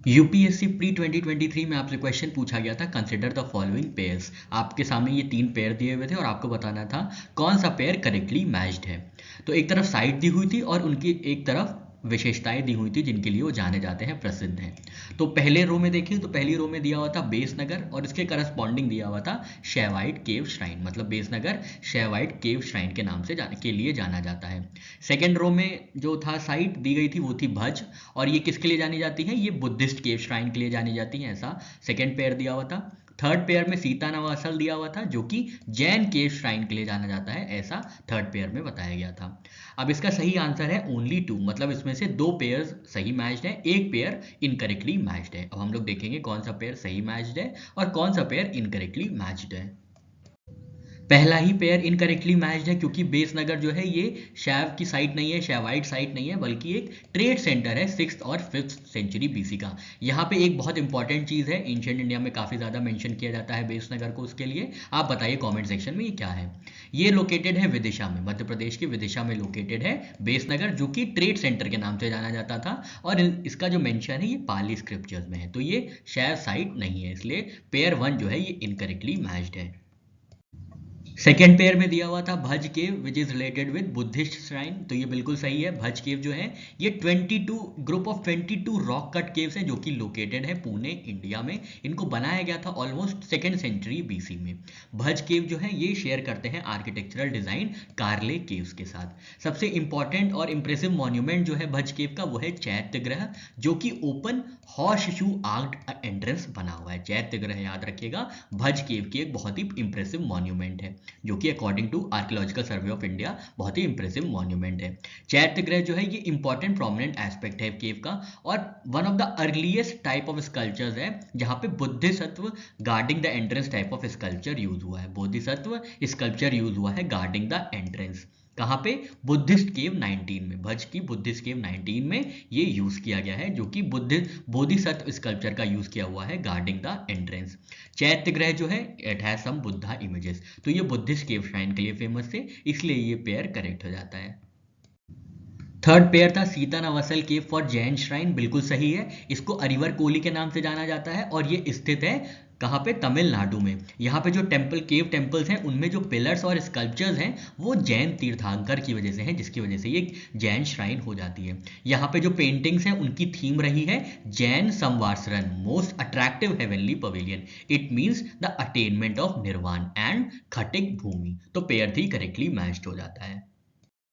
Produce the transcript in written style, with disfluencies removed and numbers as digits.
UPSC pre 2023 में आपसे question पूछा गया था, कंसिडर द फॉलोइंग पेयर्स। आपके सामने ये 3 पेयर दिए हुए थे और आपको बताना था कौन सा पेयर करेक्टली मैच्ड है। तो एक तरफ साइट दी हुई थी और उनकी एक तरफ विशेषताएं दी हुई थी जिनके लिए वो जाने जाते हैं, प्रसिद्ध हैं। तो पहले रो में देखें तो पहली रो में दिया हुआ था बेसनगर और इसके करस्पॉन्डिंग दिया हुआ था शैवाइट केव श्राइन, मतलब बेसनगर शैवाइट केव श्राइन के नाम से के लिए जाना जाता है। सेकेंड रो में जो था साइट दी गई थी वो थी भज, और ये किसके लिए जानी जाती है, ये बुद्धिस्ट केव श्राइन के लिए जानी जाती है, ऐसा सेकेंड पेयर दिया हुआ था। थर्ड पेयर में सीता नवासल दिया हुआ था जो कि जैन केव श्राइन के लिए जाना जाता है, ऐसा थर्ड पेयर में बताया गया था। अब इसका सही आंसर है ओनली 2, मतलब इसमें से 2 पेयर्स सही मैच्ड है, एक पेयर इनकरेक्टली मैच्ड है। अब हम लोग देखेंगे कौन सा पेयर सही मैच्ड है और कौन सा पेयर इनकरेक्टली मैच्ड है। पहला ही पेयर इनकरेक्टली मैच्ड है क्योंकि बेसनगर जो है ये शैव की साइट नहीं है, शैवाइट साइट नहीं है, बल्कि एक ट्रेड सेंटर है 6th और 5th सेंचुरी बीसी का। यहाँ पे एक बहुत इंपॉर्टेंट चीज़ है, एंशिएंट इंडिया में काफ़ी ज़्यादा मेंशन किया जाता है बेसनगर को, उसके लिए आप बताइए कमेंट सेक्शन में ये क्या है। ये लोकेटेड है विदिशा में, मध्य प्रदेश के विदिशा में लोकेटेड है बेसनगर, जो कि ट्रेड सेंटर के नाम से जाना जाता था, और इसका जो मेंशन है ये पाली स्क्रिप्चर्स में है, तो ये शैव साइट नहीं है, इसलिए पेयर 1 जो है ये इनकरेक्टली मैच्ड है। सेकेंड पेयर में दिया हुआ था Bhaja cave which is related with Buddhist shrine, तो ये बिल्कुल सही है। भज केव जो है ये 22 group of 22 rock cut caves हैं जो कि लोकेटेड है पुणे इंडिया में। इनको बनाया गया था ऑलमोस्ट 2nd सेंचुरी बीसी में। भज केव जो है ये शेयर करते हैं आर्किटेक्चरल डिजाइन कार्ले केव्स के साथ। सबसे इंपॉर्टेंट और इंप्रेसिव मॉन्यूमेंट जो है भज केव का वो है चैत्यग्रह, जो कि ओपन हॉर्स शू आर्क्ड एंट्रेंस बना हुआ है। चैत्यग्रह याद रखिएगा, भज केव की एक बहुत ही इंप्रेसिव मॉन्यूमेंट है जो कि according to archaeological survey of India बहुत ही इंप्रेसिव मॉन्यूमेंट है। चैत्यग्रह जो है ये इंपॉर्टेंट प्रोमिनेंट एस्पेक्ट है केव का, और one of the earliest type of sculptures है जहां पे Bodhisattva guarding the entrance type of sculpture use हुआ है। बोधिसत्व स्कल्पचर यूज हुआ है गार्डिंग द एंट्रेंस, कहाँ पे, बुद्धिस्ट केव 19 में, भज की बुद्धिस्ट केव 19 में ये यूज किया गया है, जो कि बोधिसत्व स्कल्पचर का यूज किया हुआ है गार्डिंग द एंट्रेंस। चैत्यग्रह जो है it has some Buddha images, तो ये बुद्धिस्ट केव श्राइन के लिए फेमस थे, इसलिए ये पेयर करेक्ट हो जाता है। थर्ड पेयर था सीता नवासल केव फॉर जैन श्राइन, बिल्कुल सही है। इसको अरिवर कोली के नाम से जाना जाता है और ये स्थित है कहाँ पे, तमिलनाडु में। यहाँ पे जो केव टेम्पल्स हैं उनमें जो पिलर्स और स्कल्पचर्स हैं वो जैन तीर्थंकर की वजह से हैं, जिसकी वजह से ये जैन श्राइन हो जाती है। यहाँ पे जो पेंटिंग्स हैं उनकी थीम रही है Jain Samavasaran, most attractive heavenly pavilion, it means the attainment of nirvana and Khatika Bhumi, तो पेयर 3 करेक्टली मैच्ड हो जाता है।